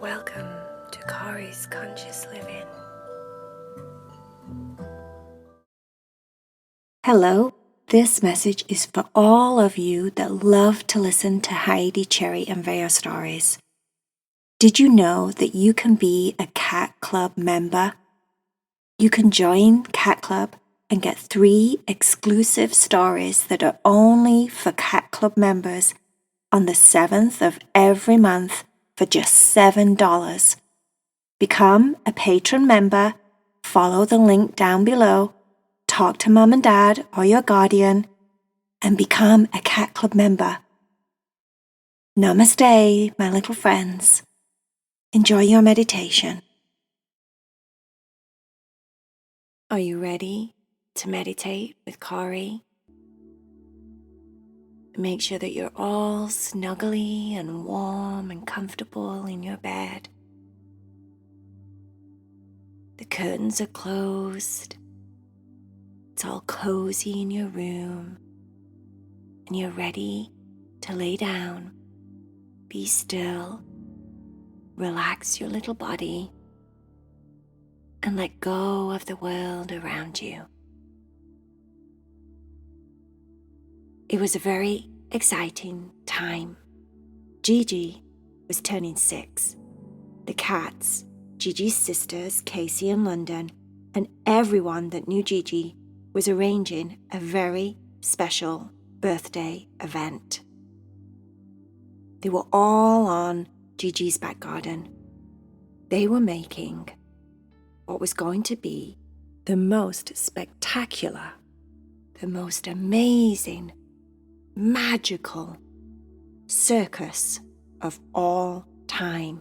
Welcome to Corey's Conscious Living. Hello, this message is for all of you that love to listen to Heidi, Cherry, and Vaya stories. Did you know that you can be a Cat Club member? You can join Cat Club and get 3 exclusive stories that are only for Cat Club members on the 7th of every month for just $7. Become a patron member, follow the link down below, talk to mum and dad or your guardian, and become a Cat Club member. Namaste, my little friends. Enjoy your meditation. Are you ready to meditate with Corey? Make sure that you're all snuggly and warm and comfortable in your bed. The curtains are closed. It's all cozy in your room. And you're ready to lay down. Be still. Relax your little body. And let go of the world around you. It was a very exciting time. Gigi was turning 6. The cats, Gigi's sisters, Casey and London, and everyone that knew Gigi was arranging a very special birthday event. They were all on Gigi's back garden. They were making what was going to be the most spectacular, the most amazing, magical circus of all time.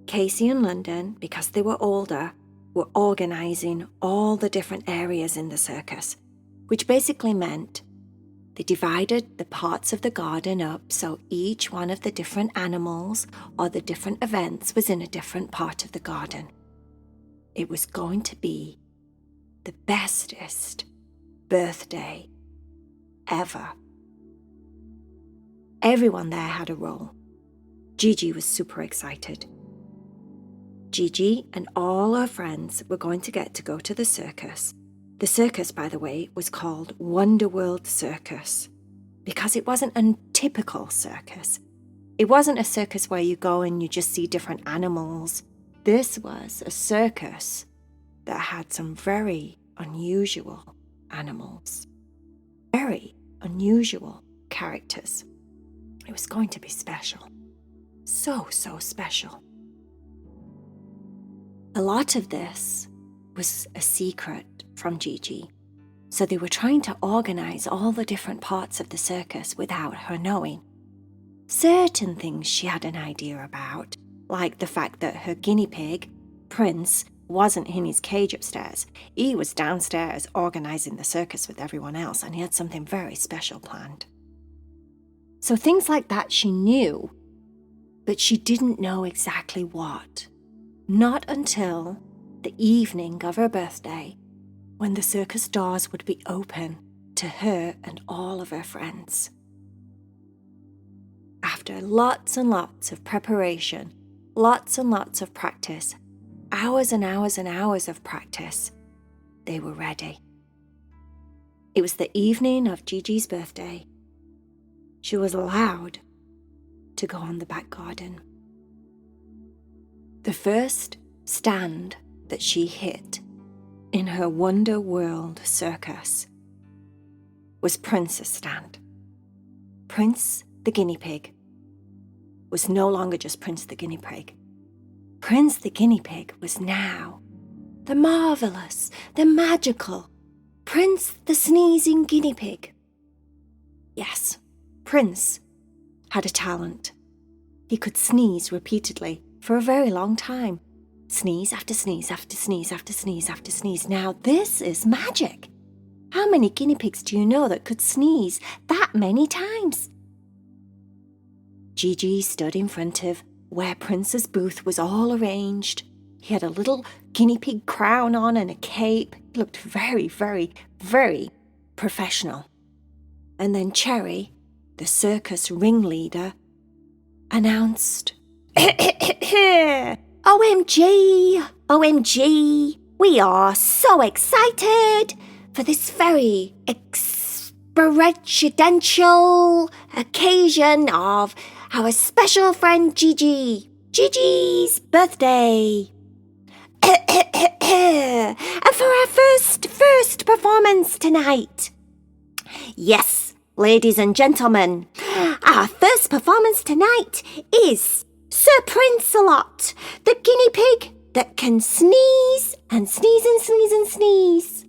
Casey and London, because they were older, were organizing all the different areas in the circus, which basically meant they divided the parts of the garden up so each one of the different animals or the different events was in a different part of the garden. It was going to be the bestest birthday ever. Everyone there had a role. Gigi was super excited. Gigi and all her friends were going to get to go to the circus. The circus, by the way, was called Wonderworld Circus because it wasn't a typical circus. It wasn't a circus where you go and you just see different animals. This was a circus that had some very unusual animals, very unusual characters. It was going to be special. So special. A lot of this was a secret from Gigi, so they were trying to organize all the different parts of the circus without her knowing. Certain things she had an idea about, like the fact that her guinea pig, Prince, wasn't in his cage upstairs. He was downstairs organizing the circus with everyone else, and he had something very special planned. So things like that she knew, but she didn't know exactly what. Not until the evening of her birthday, when the circus doors would be open to her and all of her friends. After lots and lots of preparation, lots and lots of practice, hours and hours and hours of practice, they were ready. It was the evening of Gigi's birthday. She was allowed to go on the back garden. The first stand that she hit in her Wonder World circus was Prince's stand. Prince the guinea pig was no longer just Prince the guinea pig. Prince the guinea pig was now the marvelous, the magical Prince the sneezing guinea pig. Yes, Prince had a talent. He could sneeze repeatedly for a very long time. Sneeze after sneeze after sneeze after sneeze after sneeze. Now this is magic. How many guinea pigs do you know that could sneeze that many times? Gigi stood in front of where Prince's booth was all arranged. He had a little guinea pig crown on and a cape. He looked very, very, very professional. And then Cherry, the circus ringleader, announced, OMG, OMG, we are so excited for this very experiential occasion of our special friend Gigi's birthday. And for our first performance tonight. Yes, ladies and gentlemen, our first performance tonight is Sir Prince-a-Lot, the guinea pig that can sneeze and sneeze and sneeze and sneeze.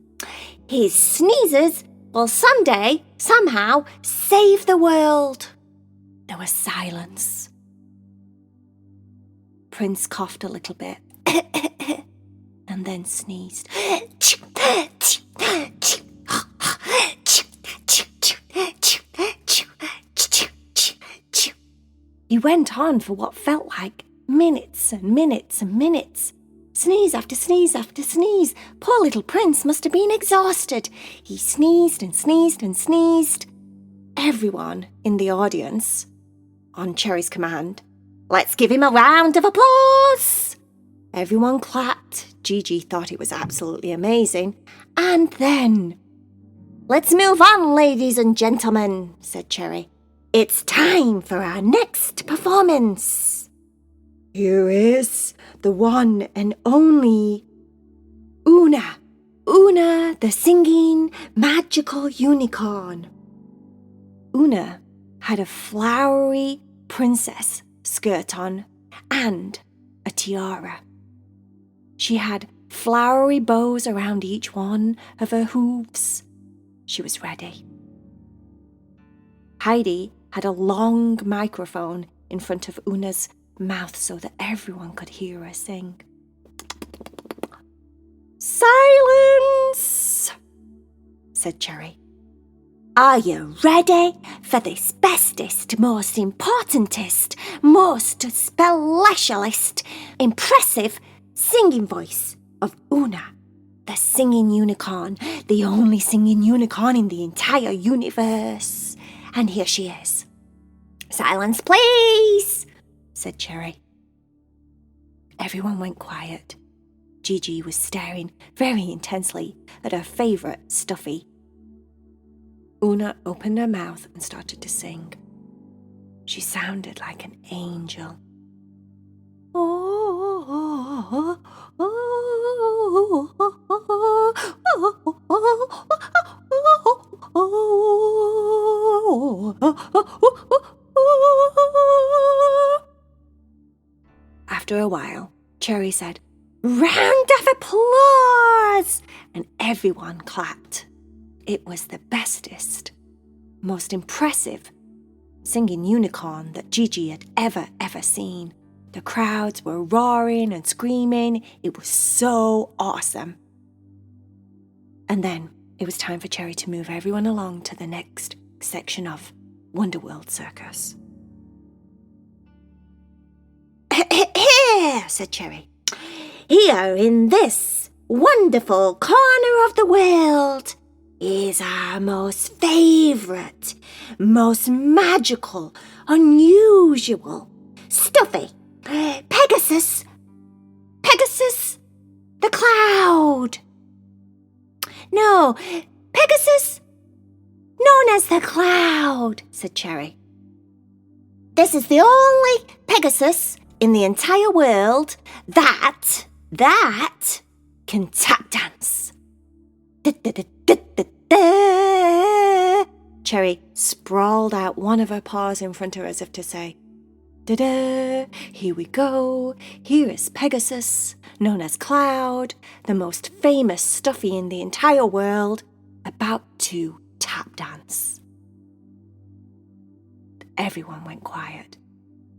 His sneezes will someday, somehow, save the world. There was silence. Prince coughed a little bit and then sneezed. He went on for what felt like minutes and minutes and minutes. Sneeze after sneeze after sneeze. Poor little Prince must have been exhausted. He sneezed and sneezed and sneezed. Everyone in the audience, on Cherry's command, let's give him a round of applause. Everyone clapped. Gigi thought it was absolutely amazing. And then, let's move on, ladies and gentlemen, said Cherry. It's time for our next performance. Here is the one and only Una. Una, the singing magical unicorn. Una had a flowery princess skirt on and a tiara. She had flowery bows around each one of her hooves. She was ready. Heidi had a long microphone in front of Una's mouth so that everyone could hear her sing. Silence, said Cherry. Are you ready for this bestest, most importantest, most specialist, impressive singing voice of Una, the singing unicorn, the only singing unicorn in the entire universe? And here she is. Silence, please, said Cherry. Everyone went quiet. Gigi was staring very intensely at her favourite stuffy. Una opened her mouth and started to sing. She sounded like an angel. After a while, Cherry said, "Round of applause!" and everyone clapped. It was the bestest, most impressive singing unicorn that Gigi had ever seen. The crowds were roaring and screaming. It was so awesome. And then it was time for Cherry to move everyone along to the next section of Wonderworld Circus. Here, said Cherry. Here in this wonderful corner of the world is our most favourite, most magical, unusual, stuffy, Pegasus the cloud. No, Pegasus, known as the cloud, said Cherry. This is the only Pegasus in the entire world that can tap dance. Cherry sprawled out one of her paws in front of her as if to say, "Da-da, here we go. Here is Pegasus, known as Cloud, the most famous stuffy in the entire world, about to tap dance." Everyone went quiet.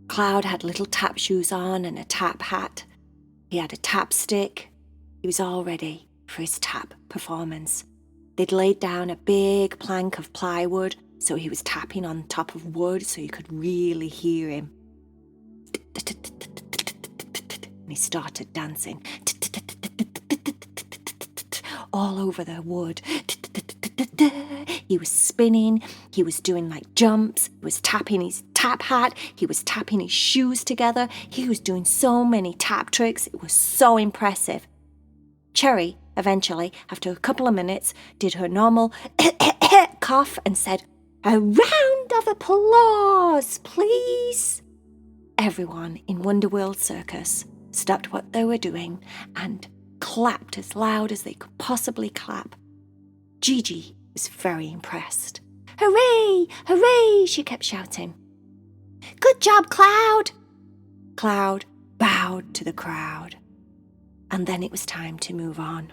Cloud had little tap shoes on and a tap hat. He had a tap stick. He was all ready for his tap performance. They'd laid down a big plank of plywood, so he was tapping on top of wood so you could really hear him. And he started dancing all over the wood. He was spinning. He was doing like jumps. He was tapping his tap hat. He was tapping his shoes together. He was doing so many tap tricks. It was so impressive. Cherry, eventually, after a couple of minutes, did her normal cough and said, "A round of applause, please." Everyone in Wonderworld Circus stopped what they were doing and clapped as loud as they could possibly clap. Gigi was very impressed. "Hooray! Hooray!" she kept shouting. "Good job, Cloud!" Cloud bowed to the crowd. And then it was time to move on.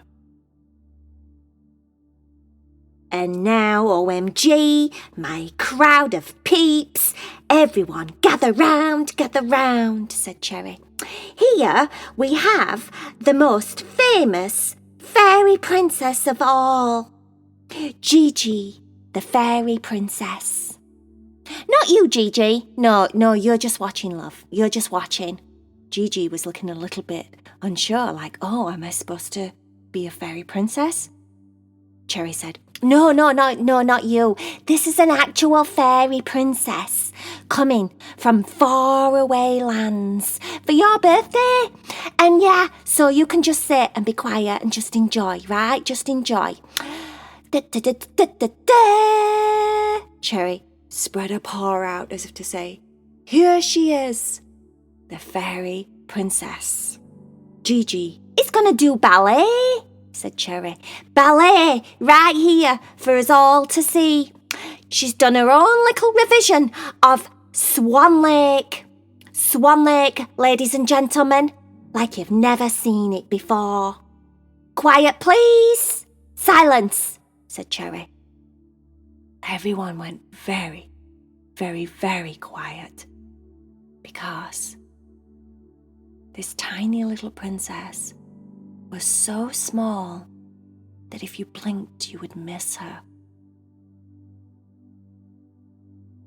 "And now, OMG, my crowd of peeps, everyone gather round, said Cherry. "Here we have the most famous fairy princess of all, Gigi, the fairy princess." "Not you, Gigi. No, you're just watching, love. You're just watching." Gigi was looking a little bit unsure, like, "Oh, am I supposed to be a fairy princess?" Cherry said, No, not you. This is an actual fairy princess coming from faraway lands for your birthday. And yeah, so you can just sit and be quiet and just enjoy, right? Just enjoy. Cherry spread her paw out as if to say, "Here she is, the fairy princess." "Gigi is going to do ballet," said Cherry. "Ballet right here for us all to see. She's done her own little revision of Swan Lake. Swan Lake, ladies and gentlemen, like you've never seen it before." "Quiet, please. Silence," said Cherry. Everyone went very, very, very quiet because this tiny little princess was so small that if you blinked, you would miss her.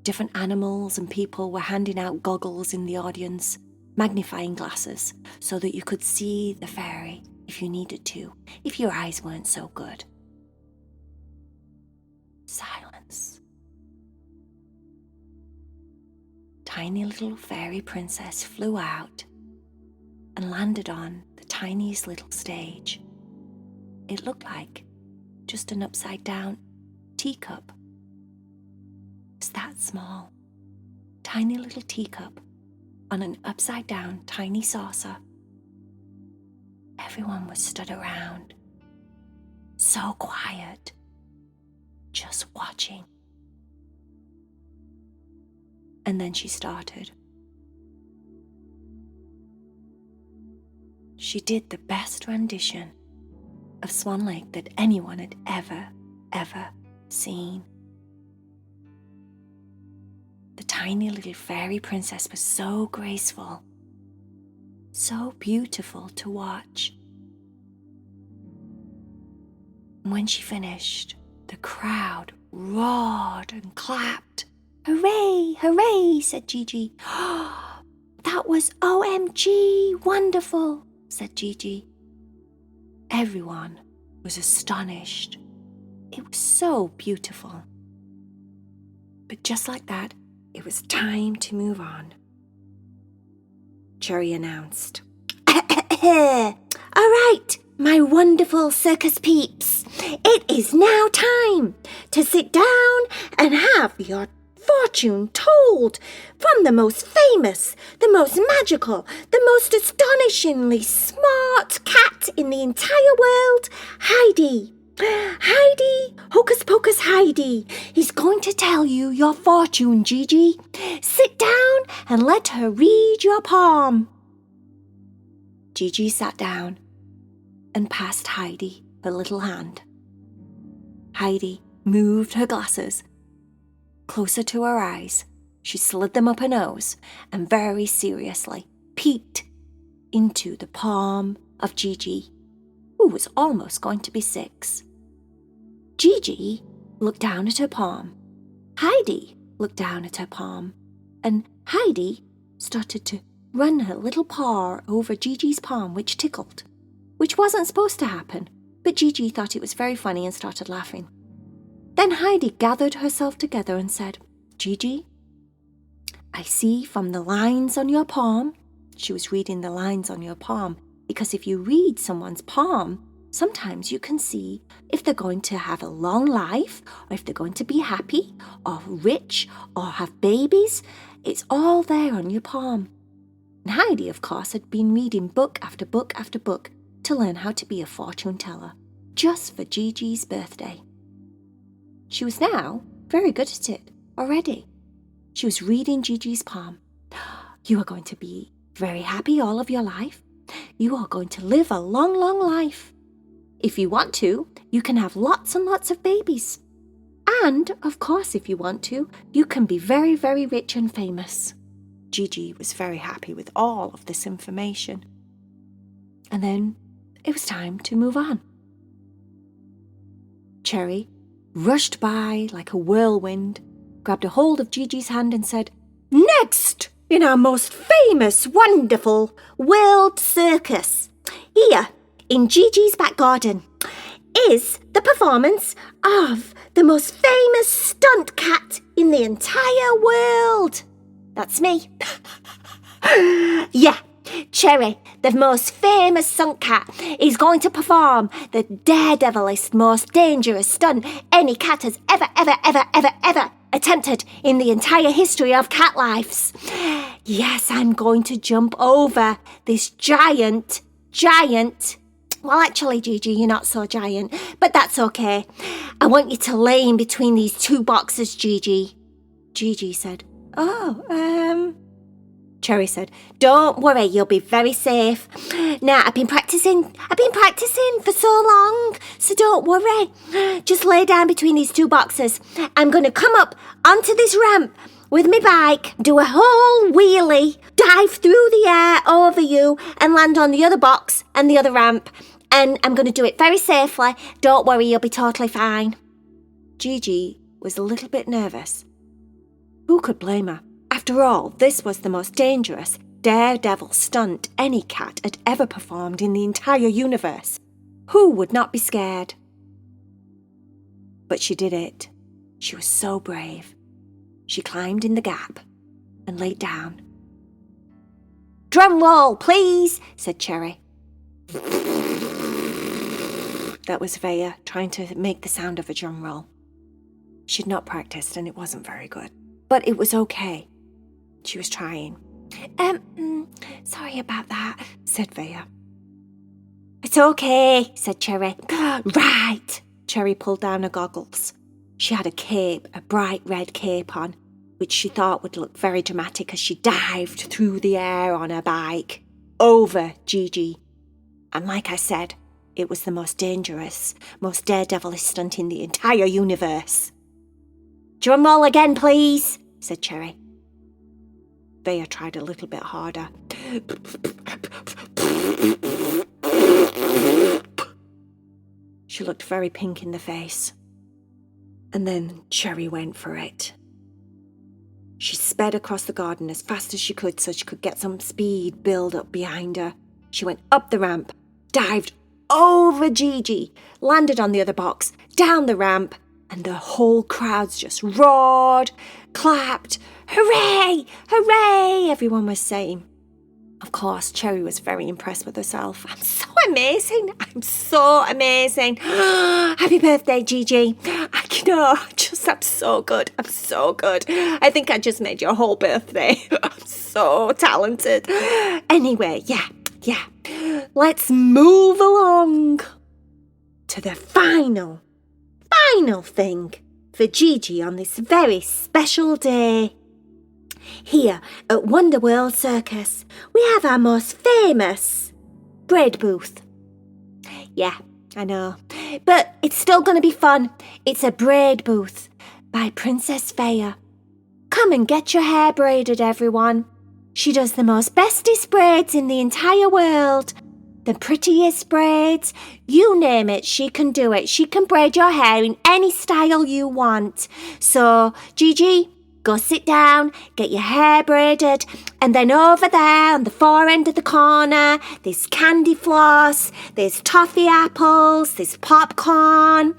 Different animals and people were handing out goggles in the audience, magnifying glasses, so that you could see the fairy if you needed to, if your eyes weren't so good. Silence. Tiny little fairy princess flew out and landed on the tiniest little stage. It looked like just an upside-down teacup. It's that small. Tiny little teacup on an upside-down tiny saucer. Everyone was stood around, so quiet, just watching. And then she started. She did the best rendition of Swan Lake that anyone had ever seen. The tiny little fairy princess was so graceful, so beautiful to watch. When she finished, the crowd roared and clapped. "Hooray, hooray," said Gigi. "Oh, that was OMG wonderful," said Gigi. Everyone was astonished. It was so beautiful. But just like that, it was time to move on. Cherry announced, "All right, my wonderful circus peeps, it is now time to sit down and have your fortune told from the most famous, the most magical, the most astonishingly smart cat in the entire world, Heidi. Heidi, Hocus Pocus Heidi, is going to tell you your fortune, Gigi. Sit down and let her read your palm." Gigi sat down and passed Heidi her little hand. Heidi moved her glasses closer to her eyes. She slid them up her nose and very seriously peeked into the palm of Gigi, who was almost going to be 6. Gigi looked down at her palm. Heidi looked down at her palm. And Heidi started to run her little paw over Gigi's palm, which tickled, which wasn't supposed to happen. But Gigi thought it was very funny and started laughing. Then Heidi gathered herself together and said, Gigi, I see from the lines on your palm. She was reading the lines on your palm because if you read someone's palm, sometimes you can see if they're going to have a long life or if they're going to be happy or rich or have babies. It's all there on your palm. And Heidi, of course, had been reading book after book after book to learn how to be a fortune teller, just for Gigi's birthday. She was now very good at it already. She was reading Gigi's palm. You are going to be very happy all of your life. You are going to live a long, long life. If you want to, you can have lots and lots of babies. And, of course, if you want to, you can be very, very rich and famous. Gigi was very happy with all of this information. And then it was time to move on. Cherry rushed by like a whirlwind, grabbed a hold of Gigi's hand and said, Next, in our most famous, wonderful world circus, here in Gigi's back garden, is the performance of the most famous stunt cat in the entire world. That's me. Yeah, Cherry, the most famous stunt cat, is going to perform the daredevilest, most dangerous stunt any cat has ever attempted in the entire history of cat lives. Yes, I'm going to jump over this giant... Well, actually, Gigi, you're not so giant, but that's okay. I want you to lay in between these two boxes, Gigi. Gigi said, Cherry said, Don't worry, you'll be very safe. Now, I've been practicing for so long, so don't worry. Just lay down between these two boxes. I'm going to come up onto this ramp with my bike, do a whole wheelie, dive through the air over you and land on the other box and the other ramp. And I'm going to do it very safely. Don't worry, you'll be totally fine. Gigi was a little bit nervous. Who could blame her? After all, this was the most dangerous daredevil stunt any cat had ever performed in the entire universe. Who would not be scared? But she did it. She was so brave. She climbed in the gap and laid down. Drum roll, please, said Cherry. That was Vaya trying to make the sound of a drum roll. She'd not practiced and it wasn't very good. But it was okay. She was trying. Sorry about that, said Vaya. It's okay, said Cherry. Right. Cherry pulled down her goggles. She had a cape, a bright red cape on, which she thought would look very dramatic as she dived through the air on her bike, over Gigi. And like I said, it was the most dangerous, most daredevilish stunt in the entire universe. Drum roll again, please, said Cherry. Vaya tried a little bit harder. She looked very pink in the face. And then Cherry went for it. She sped across the garden as fast as she could so she could get some speed build up behind her. She went up the ramp, dived over Gigi, landed on the other box, down the ramp, and the whole crowds just roared, clapped. Hooray! Hooray! Everyone was saying. Of course, Cherry was very impressed with herself. I'm so amazing. I'm so amazing. Happy birthday, Gigi. I'm so good. I'm so good. I think I just made your whole birthday. I'm so talented. Anyway, yeah. Let's move along to the final thing for Gigi on this very special day. Here at Wonder World Circus, we have our most famous bread booth. Yeah, I know, but it's still going to be fun. It's a braid booth by Princess Vaya. Come and get your hair braided, everyone. She does the most bestest braids in the entire world. The prettiest braids, you name it, she can do it. She can braid your hair in any style you want. So, Gigi, Go sit down, get your hair braided, and then over there on the far end of the corner, there's candy floss, there's toffee apples, there's popcorn.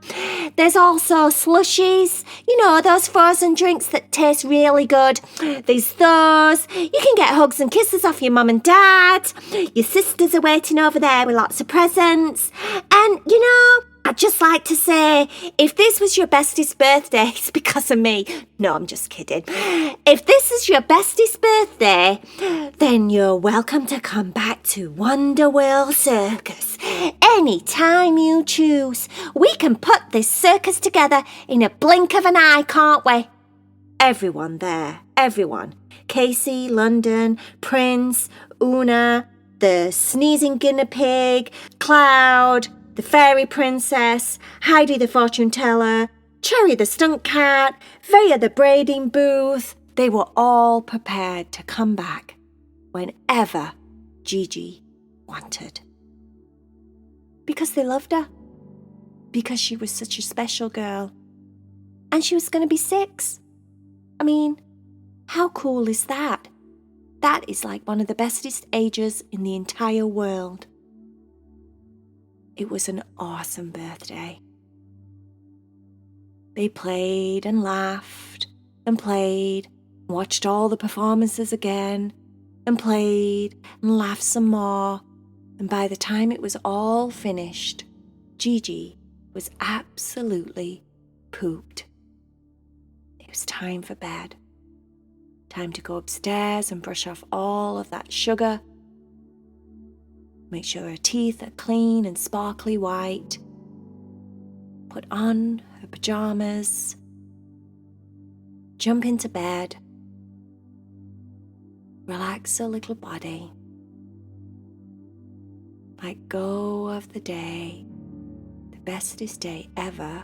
There's also slushies, you know, those frozen drinks that taste really good. There's those. You can get hugs and kisses off your mum and dad. Your sisters are waiting over there with lots of presents. And, you know, I'd just like to say, if this was your bestie's birthday, it's because of me. No, I'm just kidding. If this is your bestie's birthday, then you're welcome to come back to Wonder World Circus anytime you choose. We can put this circus together in a blink of an eye, can't we? Everyone there, everyone. Casey, London, Prince, Una, the sneezing guinea pig, Cloud, the fairy princess, Heidi the fortune teller, Cherry the stunt cat, Vaya the braiding booth. They were all prepared to come back whenever Gigi wanted. Because they loved her. Because she was such a special girl. And she was going to be 6. I mean, how cool is that? That is like one of the bestest ages in the entire world. It was an awesome birthday. They played and laughed and played, watched all the performances again, and played and laughed some more. And by the time it was all finished, Gigi was absolutely pooped. It was time for bed. Time to go upstairs and brush off all of that sugar. Make sure her teeth are clean and sparkly white. Put on her pajamas. Jump into bed. Relax her little body. Let go of the day, the bestest day ever.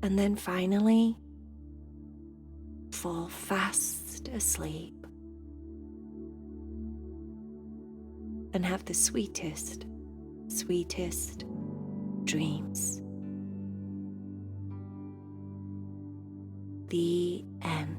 And then finally, fall fast asleep. And have the sweetest, sweetest dreams. The end.